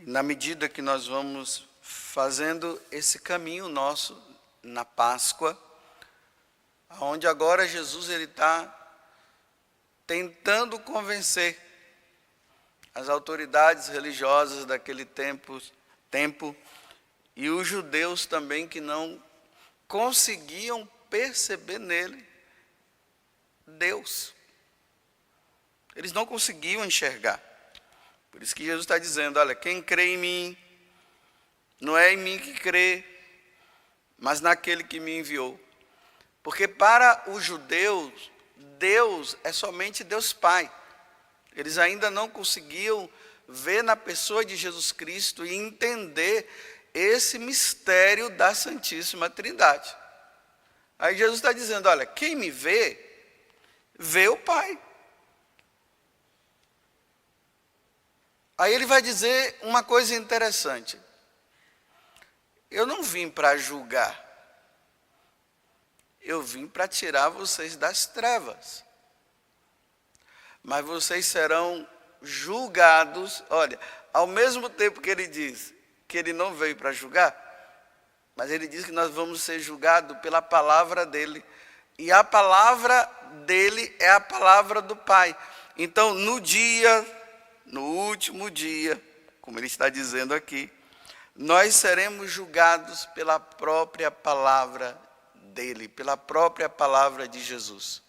Na medida que nós vamos fazendo esse caminho nosso na Páscoa, onde agora Jesus está tentando convencer as autoridades religiosas daquele tempo e os judeus também que não conseguiam perceber nele Deus. Eles não conseguiam enxergar. Por isso que Jesus está dizendo, olha, quem crê em mim, não é em mim que crê, mas naquele que me enviou. Porque para os judeus, Deus é somente Deus Pai. Eles ainda não conseguiam ver na pessoa de Jesus Cristo e entender esse mistério da Santíssima Trindade. Aí Jesus está dizendo, olha, quem me vê, vê o Pai. Aí ele vai dizer uma coisa interessante. Eu não vim para julgar. Eu vim para tirar vocês das trevas. Mas vocês serão julgados. Olha, ao mesmo tempo que ele diz que ele não veio para julgar, mas ele diz que nós vamos ser julgados pela palavra dele. E a palavra dele é a palavra do Pai. Então, no último dia, como ele está dizendo aqui, nós seremos julgados pela própria palavra dele, pela própria palavra de Jesus.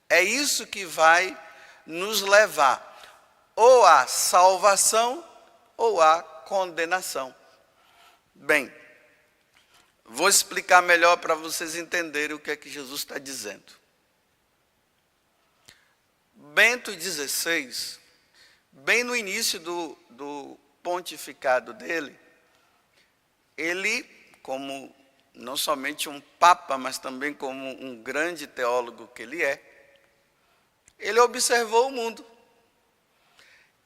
É isso que vai nos levar ou à salvação ou à condenação. Bem, vou explicar melhor para vocês entenderem o que é que Jesus está dizendo. Bento XVI, bem no início do pontificado dele, ele, como não somente um papa, mas também como um grande teólogo que ele é, ele observou o mundo.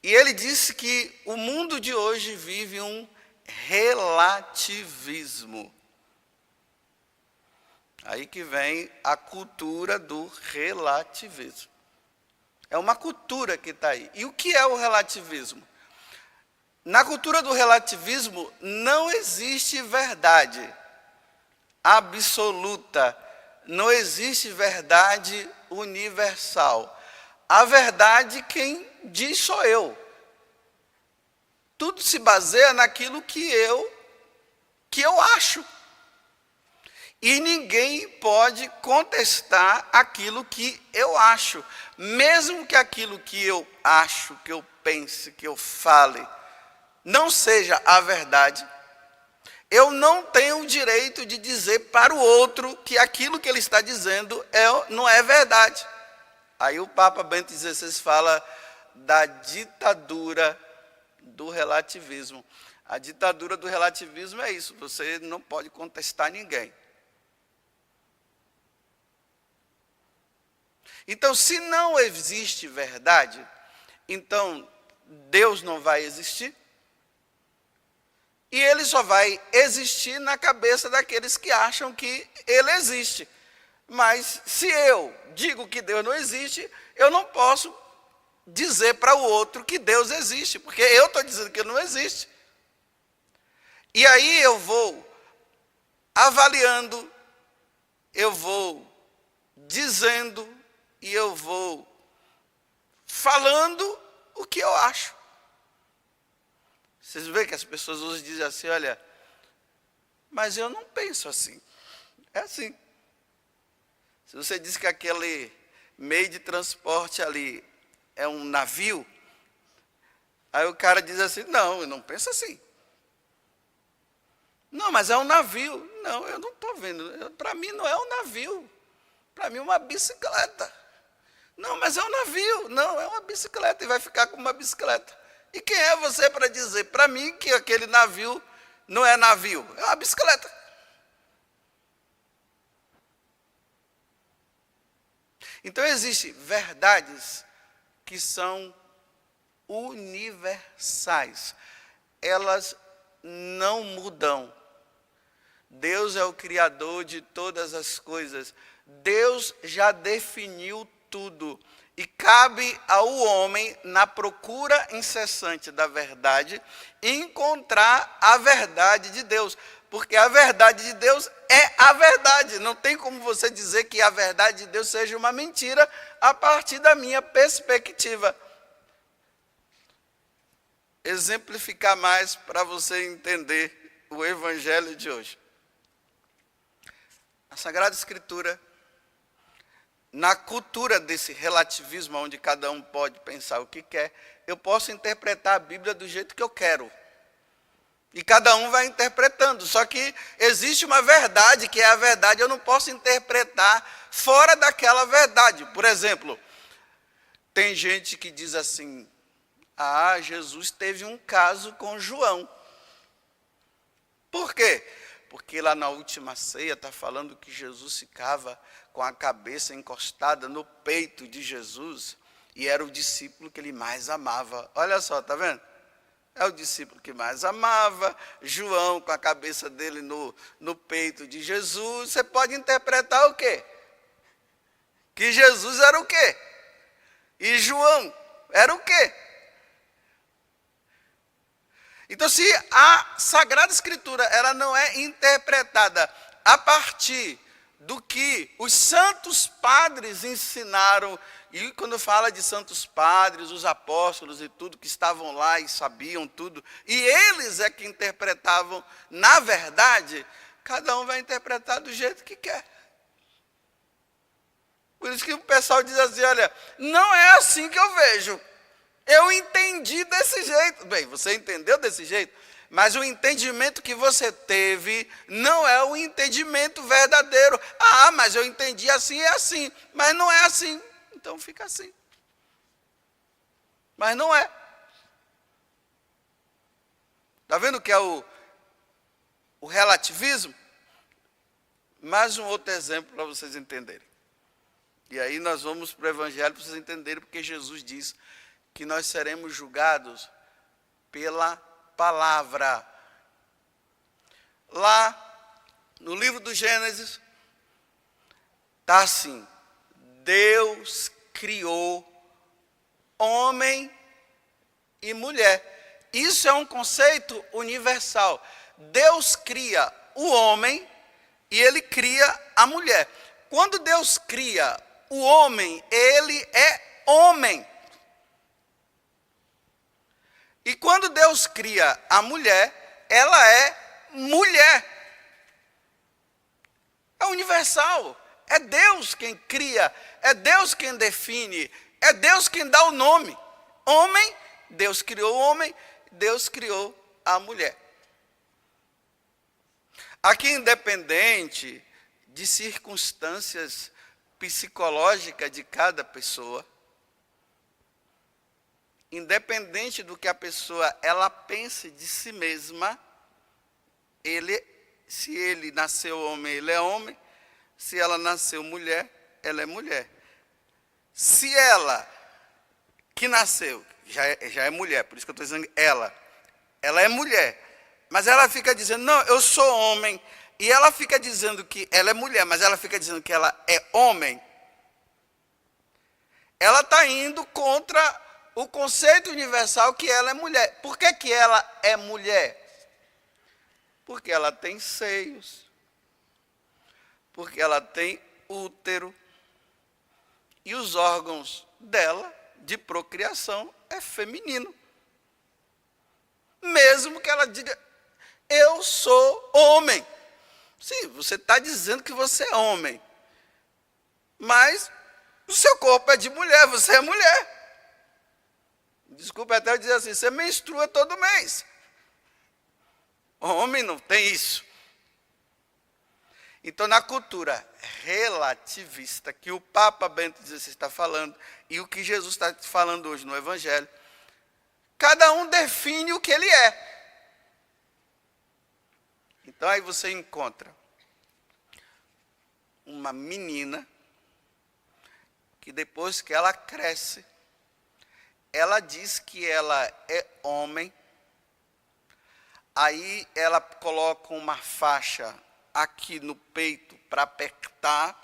E ele disse que o mundo de hoje vive um relativismo. Aí que vem a cultura do relativismo. É uma cultura que está aí. E o que é o relativismo? Na cultura do relativismo não existe verdade absoluta, não existe verdade universal. A verdade quem diz sou eu. Tudo se baseia naquilo que eu acho. E ninguém pode contestar aquilo que eu acho. Mesmo que aquilo que eu acho, que eu pense, que eu fale, não seja a verdade, eu não tenho o direito de dizer para o outro que aquilo que ele está dizendo não é verdade. Aí o Papa Bento XVI fala da ditadura do relativismo. A ditadura do relativismo é isso, você não pode contestar ninguém. Então, se não existe verdade, então Deus não vai existir. E ele só vai existir na cabeça daqueles que acham que ele existe. Mas se eu digo que Deus não existe, eu não posso dizer para o outro que Deus existe, porque eu estou dizendo que ele não existe. E aí eu vou avaliando, eu vou dizendo e eu vou falando o que eu acho. Vocês veem que as pessoas hoje dizem assim, olha, mas eu não penso assim. É assim. Se você diz que aquele meio de transporte ali é um navio, aí o cara diz assim, não, eu não penso assim. Não, mas é um navio. Não, eu não estou vendo. Para mim não é um navio. Para mim é uma bicicleta. Não, mas é um navio. Não, é uma bicicleta e vai ficar como uma bicicleta. E quem é você para dizer para mim que aquele navio não é navio? É uma bicicleta. Então existem verdades que são universais. Elas não mudam. Deus é o Criador de todas as coisas. Deus já definiu tudo. E cabe ao homem, na procura incessante da verdade, encontrar a verdade de Deus. Porque a verdade de Deus é a verdade. Não tem como você dizer que a verdade de Deus seja uma mentira a partir da minha perspectiva. Exemplificar mais para você entender o evangelho de hoje. A Sagrada Escritura, na cultura desse relativismo, onde cada um pode pensar o que quer, eu posso interpretar a Bíblia do jeito que eu quero. E cada um vai interpretando. Só que existe uma verdade, que é a verdade, eu não posso interpretar fora daquela verdade. Por exemplo, tem gente que diz assim, Jesus teve um caso com João. Por quê? Porque lá na última ceia está falando que Jesus ficava com a cabeça encostada no peito de Jesus e era o discípulo que ele mais amava. Olha só, está vendo? É o discípulo que mais amava, João com a cabeça dele no peito de Jesus. Você pode interpretar o quê? Que Jesus era o quê? E João era o quê? Então, se a Sagrada Escritura ela não é interpretada a partir do que os santos padres ensinaram, e quando fala de santos padres, os apóstolos e tudo, que estavam lá e sabiam tudo, e eles é que interpretavam, na verdade, cada um vai interpretar do jeito que quer. Por isso que o pessoal diz assim, olha, não é assim que eu vejo. Eu entendi desse jeito. Bem, você entendeu desse jeito, mas o entendimento que você teve não é o entendimento verdadeiro. Mas eu entendi assim, é assim. Mas não é assim. Então fica assim. Mas não é. Está vendo o que é o relativismo? Mais um outro exemplo para vocês entenderem. E aí nós vamos para o Evangelho para vocês entenderem, porque Jesus diz que nós seremos julgados pela palavra. Lá no livro do Gênesis, está assim, Deus criou homem e mulher. Isso é um conceito universal. Deus cria o homem e ele cria a mulher. Quando Deus cria o homem, ele é homem. E quando Deus cria a mulher, ela é mulher. É universal. É Deus quem cria, é Deus quem define, é Deus quem dá o nome. Homem, Deus criou o homem, Deus criou a mulher. Aqui, independente de circunstâncias psicológicas de cada pessoa, independente do que a pessoa ela pense de si mesma, se ele nasceu homem, ele é homem. Se ela nasceu mulher, ela é mulher. Se ela que nasceu, já é mulher, por isso que eu estou dizendo ela é mulher, mas ela fica dizendo, não, eu sou homem, e ela fica dizendo que ela é mulher, mas ela fica dizendo que ela é homem, ela está indo contra o conceito universal que ela é mulher. Por que que ela é mulher? Porque ela tem seios, porque ela tem útero, e os órgãos dela de procriação é feminino. Mesmo que ela diga, eu sou homem. Sim, você está dizendo que você é homem, mas o seu corpo é de mulher, você é mulher. Desculpa até eu dizer assim, você menstrua todo mês. Homem não tem isso. Então, na cultura relativista, que o Papa Bento XVI está falando, e o que Jesus está falando hoje no Evangelho, cada um define o que ele é. Então, aí você encontra uma menina, que depois que ela cresce, ela diz que ela é homem, aí ela coloca uma faixa aqui no peito para apertar,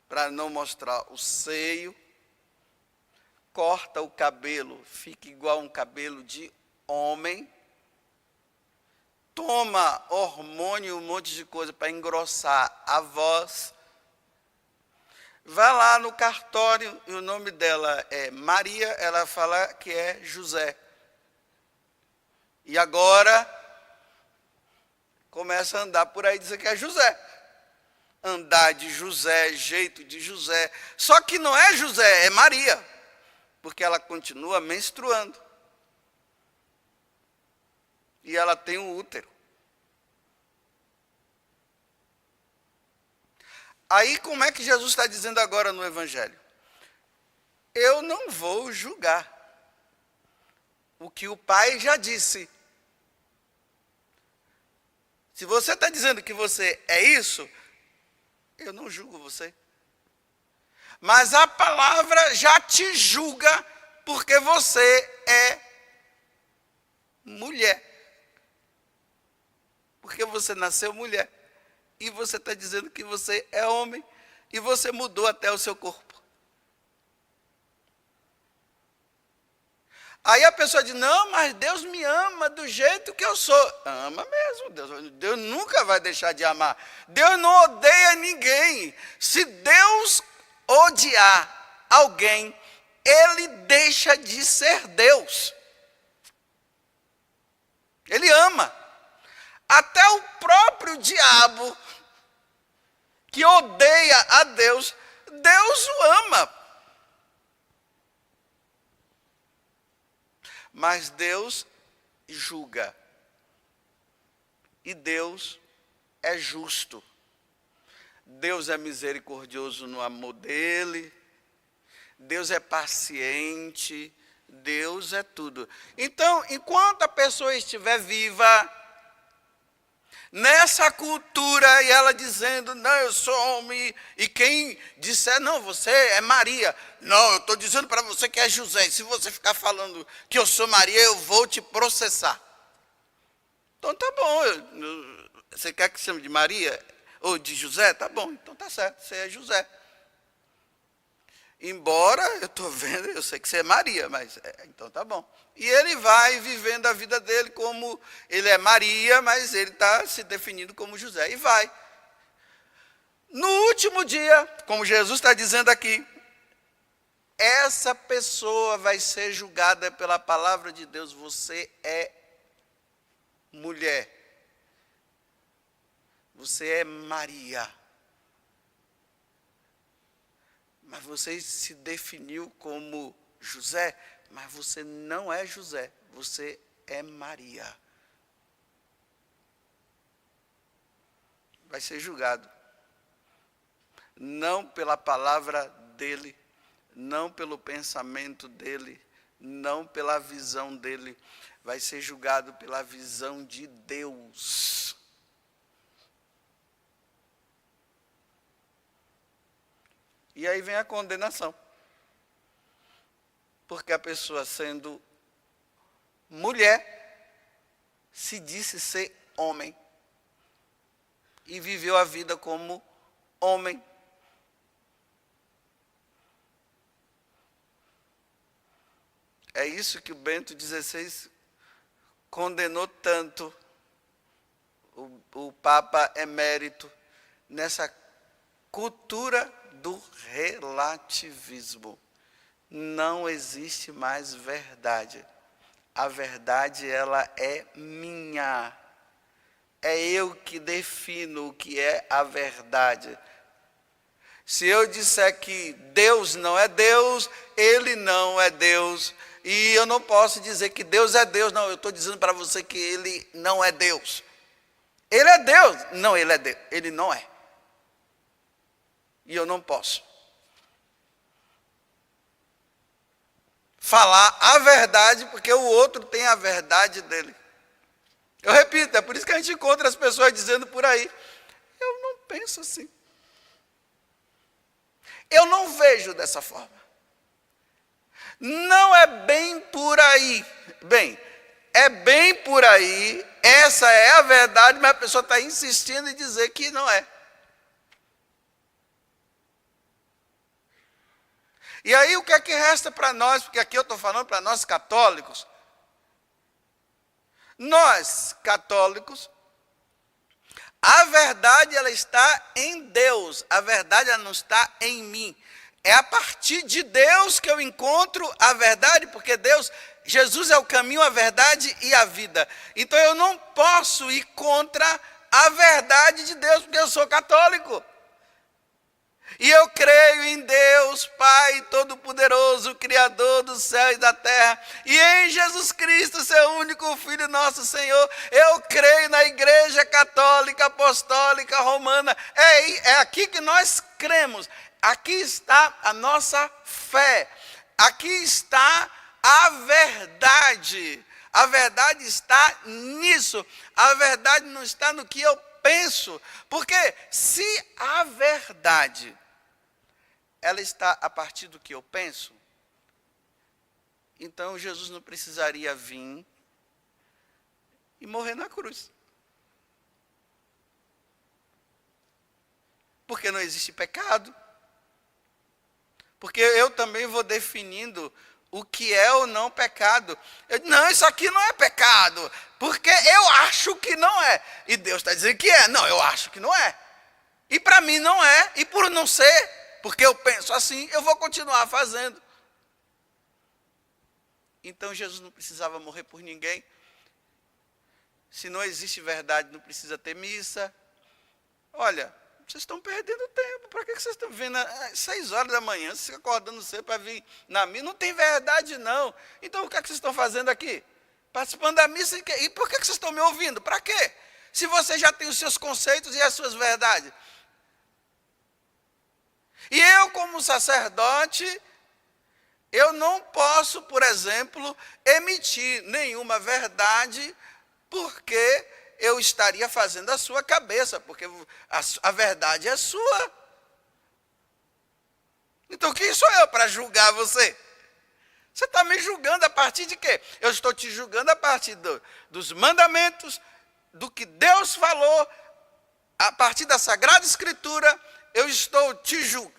para não mostrar o seio. corta o cabelo, fica igual um cabelo de homem, toma hormônio, um monte de coisa para engrossar a voz, vai lá no cartório e o nome dela é Maria, ela fala que é José. E agora começa a andar por aí e dizer que é José. Andar de José, jeito de José. Só que não é José, é Maria. Porque ela continua menstruando. E ela tem um útero. Aí como é que Jesus está dizendo agora no Evangelho? Eu não vou julgar o que o Pai já disse. Se você está dizendo que você é isso, eu não julgo você. Mas a palavra já te julga porque você é mulher. Porque você nasceu mulher. E você está dizendo que você é homem. E você mudou até o seu corpo. Aí a pessoa diz, não, mas Deus me ama do jeito que eu sou. Ama mesmo, Deus nunca vai deixar de amar. Deus não odeia ninguém. Se Deus odiar alguém, ele deixa de ser Deus. Ele ama. Até o próprio diabo, que odeia a Deus, Deus o ama. Mas Deus julga. E Deus é justo. Deus é misericordioso no amor dele. Deus é paciente. Deus é tudo. Então, enquanto a pessoa estiver viva, nessa cultura, e ela dizendo, não, eu sou homem, e quem disser, não, você é Maria, não, eu estou dizendo para você que é José, e se você ficar falando que eu sou Maria, eu vou te processar. Então tá bom, você quer que chame de Maria, ou de José? Tá bom, então tá certo, você é José. Embora eu estou vendo, eu sei que você é Maria, mas então tá bom. E ele vai vivendo a vida dele como ele é Maria, mas ele está se definindo como José. E vai. No último dia, como Jesus está dizendo aqui, essa pessoa vai ser julgada pela palavra de Deus. Você é mulher. Você é Maria. Mas você se definiu como José, mas você não é José, você é Maria. Vai ser julgado. Não pela palavra dele, não pelo pensamento dele, não pela visão dele. Vai ser julgado pela visão de Deus. E aí vem a condenação. Porque a pessoa, sendo mulher, se disse ser homem. E viveu a vida como homem. É isso que o Bento XVI condenou tanto, o Papa Emérito, nessa cultura do relativismo. Não existe mais verdade. A verdade, ela é minha. É eu que defino o que é a verdade. Se eu disser que Deus não é Deus, ele não é Deus. E eu não posso dizer que Deus é Deus. Não, eu estou dizendo para você que ele não é Deus. Ele é Deus. Não, ele é Deus. Ele não é. E eu não posso falar a verdade, porque o outro tem a verdade dele. Eu repito, é por isso que a gente encontra as pessoas dizendo por aí, eu não penso assim. Eu não vejo dessa forma. Não é bem por aí. Bem, é bem por aí, essa é a verdade, mas a pessoa está insistindo em dizer que não é. E aí o que é que resta para nós? Porque aqui eu estou falando para nós católicos. Nós, católicos, a verdade ela está em Deus. A verdade ela não está em mim. É a partir de Deus que eu encontro a verdade, porque Jesus é o caminho, a verdade e a vida. Então eu não posso ir contra a verdade de Deus, porque eu sou católico. E eu creio em Deus, Pai Todo-Poderoso, Criador do céu e da terra, e em Jesus Cristo, seu único Filho, nosso Senhor. Eu creio na Igreja Católica, Apostólica, Romana. É aqui que nós cremos. Aqui está a nossa fé. Aqui está a verdade. A verdade está nisso. A verdade não está no que eu penso. Porque se a verdade ela está a partir do que eu penso, então Jesus não precisaria vir e morrer na cruz. Porque não existe pecado. Porque eu também vou definindo o que é ou não pecado. Não, isso aqui não é pecado, porque eu acho que não é. E Deus está dizendo que é. Não, eu acho que não é. E para mim não é. E por não ser, porque eu penso assim, eu vou continuar fazendo. Então Jesus não precisava morrer por ninguém. Se não existe verdade, não precisa ter missa. Olha, vocês estão perdendo tempo. Para que vocês estão vindo às 6 horas da manhã, se acordando cedo para vir na missa? Não tem verdade, não. Então, o que é que vocês estão fazendo aqui? Participando da missa. E por que vocês estão me ouvindo? Para quê? Se você já tem os seus conceitos e as suas verdades. E eu, como sacerdote, eu não posso, por exemplo, emitir nenhuma verdade, porque eu estaria fazendo a sua cabeça, porque a verdade é sua. Então quem sou eu para julgar você? Você está me julgando a partir de quê? Eu estou te julgando a partir dos mandamentos, do que Deus falou, a partir da Sagrada Escritura. Eu estou te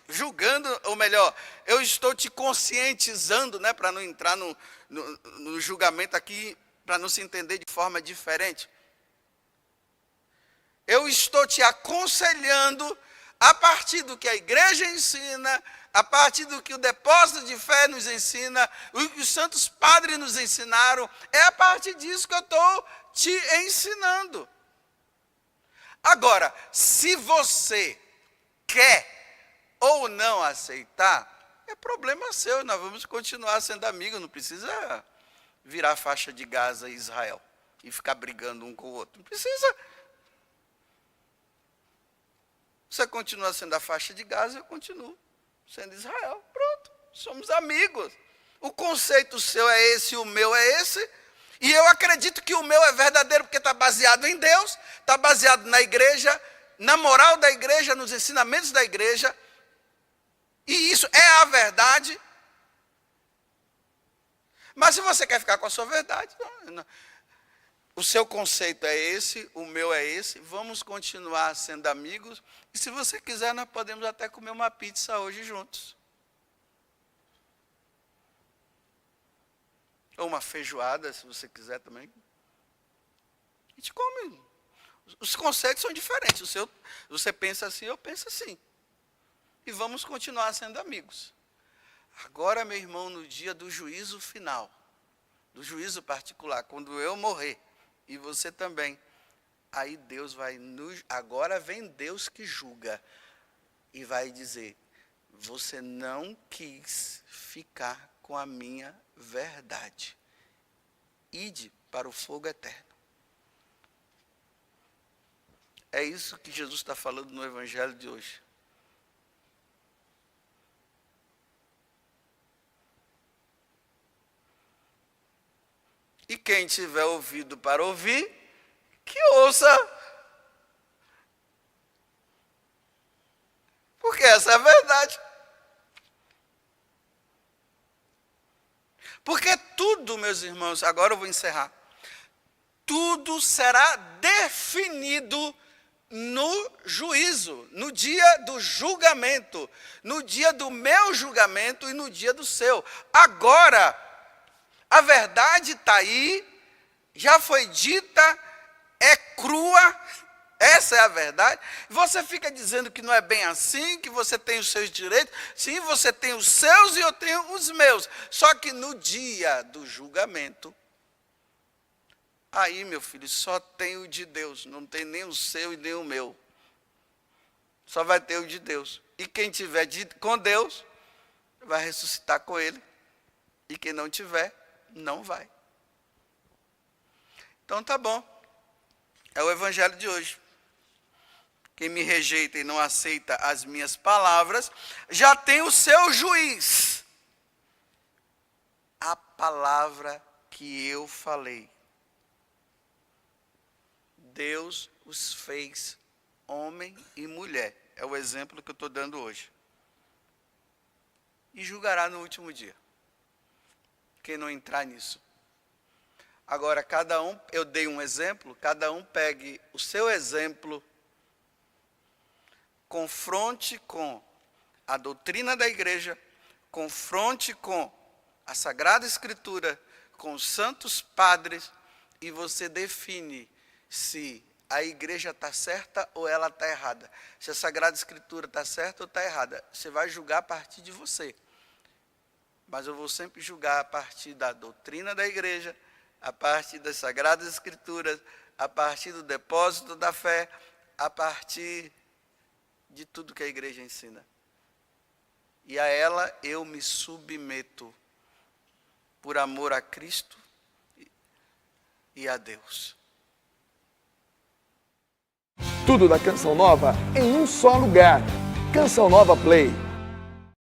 julgando, ou melhor, eu estou te conscientizando, né, para não entrar no julgamento aqui, para não se entender de forma diferente. Eu estou te aconselhando a partir do que a igreja ensina, a partir do que o depósito de fé nos ensina, o que os santos padres nos ensinaram. É a partir disso que eu estou te ensinando. Agora, se você quer ou não aceitar, é problema seu. Nós vamos continuar sendo amigos. Não precisa virar faixa de Gaza e Israel e ficar brigando um com o outro. Não precisa. Você continua sendo a faixa de Gaza, eu continuo sendo Israel. Pronto, somos amigos. O conceito seu é esse, o meu é esse. E eu acredito que o meu é verdadeiro porque está baseado em Deus, está baseado na igreja, na moral da igreja, nos ensinamentos da igreja. E isso é a verdade. Mas se você quer ficar com a sua verdade, não. O seu conceito é esse, o meu é esse, vamos continuar sendo amigos. E se você quiser, nós podemos até comer uma pizza hoje juntos. Ou uma feijoada, se você quiser também. A gente come. Os conceitos são diferentes. Você pensa assim, eu penso assim. E vamos continuar sendo amigos. Agora, meu irmão, no dia do juízo final, do juízo particular, quando eu morrer, e você também, aí Deus vai agora vem Deus que julga e vai dizer: você não quis ficar com a minha verdade. Ide para o fogo eterno. É isso que Jesus está falando no Evangelho de hoje. E quem tiver ouvido para ouvir, que ouça. Porque essa é a verdade. Porque tudo, meus irmãos, agora eu vou encerrar. Tudo será definido no juízo, no dia do julgamento, no dia do meu julgamento e no dia do seu. Agora, a verdade está aí, já foi dita, é crua, essa é a verdade. Você fica dizendo que não é bem assim, que você tem os seus direitos. Sim, você tem os seus e eu tenho os meus. Só que no dia do julgamento, aí, meu filho, só tem o de Deus, não tem nem o seu e nem o meu. Só vai ter o de Deus. E quem tiver com Deus, vai ressuscitar com Ele. E quem não tiver, não vai. Então tá bom. É o evangelho de hoje. Quem me rejeita e não aceita as minhas palavras, já tem o seu juiz. A palavra que eu falei. Deus os fez homem e mulher. É o exemplo que eu estou dando hoje. E julgará no último dia. Quem não entrar nisso. Agora, cada um, eu dei um exemplo, cada um pegue o seu exemplo, confronte com a doutrina da igreja, confronte com a Sagrada Escritura, com os santos padres, e você define se a igreja está certa ou ela está errada. Se a Sagrada Escritura está certa ou está errada. Você vai julgar a partir de você. Mas eu vou sempre julgar a partir da doutrina da igreja, a partir das Sagradas Escrituras, a partir do depósito da fé, a partir de tudo que a igreja ensina. E a ela eu me submeto por amor a Cristo e a Deus. Tudo da Canção Nova em um só lugar. Canção Nova Play.